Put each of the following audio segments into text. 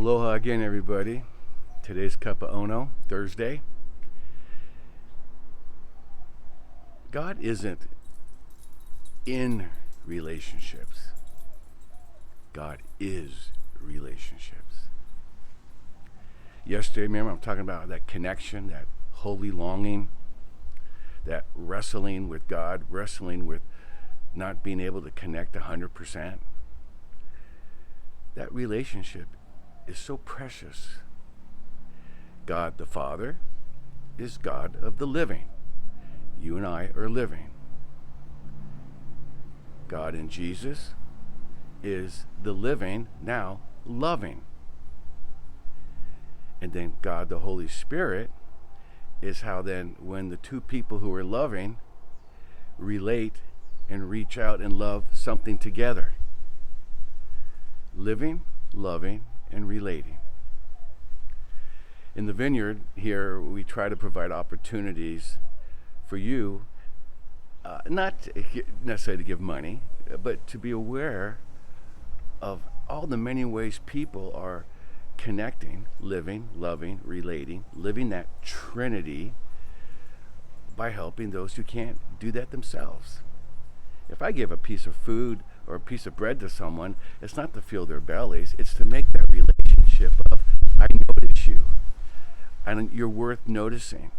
Aloha again, everybody. Today's Cup of Ono, Thursday. God isn't in relationships. God is relationships. Yesterday, remember, I'm talking about that connection, that holy longing, that wrestling with God, wrestling with not being able to connect 100%. That relationship is so precious. God the Father is God of the living. You and I are living. God in Jesus is the living, now loving. And then God the Holy Spirit is how then when the two people who are loving relate and reach out and love something together. Living, loving, and relating. In the vineyard here, we try to provide opportunities for you, not necessarily to give money, but to be aware of all the many ways people are connecting, living, loving, relating, living that Trinity by helping those who can't do that themselves. If I give a piece of food or a piece of bread to someone, it's not to fill their bellies, it's to make that relationship of, I notice you, and you're worth noticing.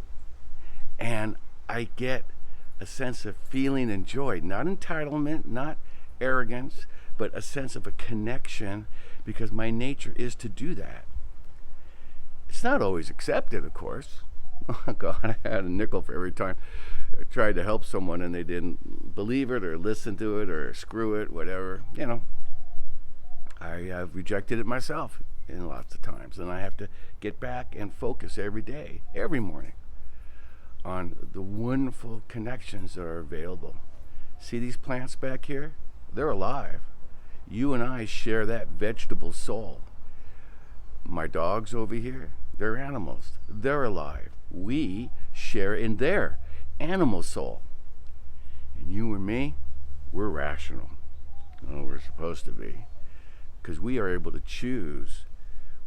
And I get a sense of feeling and joy, not entitlement, not arrogance, but a sense of a connection, because my nature is to do that. It's not always accepted, of course. Oh God, I had a nickel for every time I tried to help someone and they didn't believe it or listen to it or screw it, whatever. You know, I have rejected it myself in lots of times, and I have to get back and focus every day, every morning, on the wonderful connections that are available. See these plants back here? They're alive. You and I share that vegetable soul. My dogs over here, they're animals. They're alive. We share in their animal soul. And you and me, we're rational. Oh, we're supposed to be. Because we are able to choose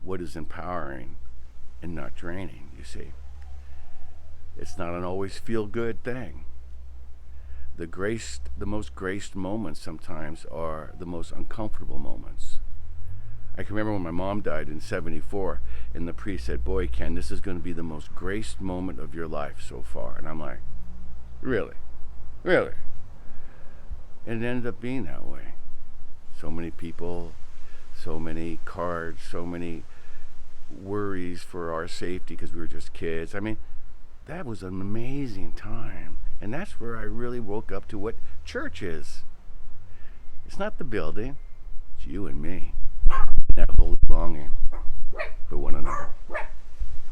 what is empowering and not draining, you see. It's not an always feel-good thing. The most graced moments sometimes are the most uncomfortable moments. I can remember when my mom died in 1974, and the priest said, "Boy, Ken, this is going to be the most graced moment of your life so far." And I'm like, really? Really? And it ended up being that way. So many people, so many cards, so many worries for our safety because we were just kids. I mean, that was an amazing time. And that's where I really woke up to what church is. It's not the building, it's you and me. That holy longing for one another.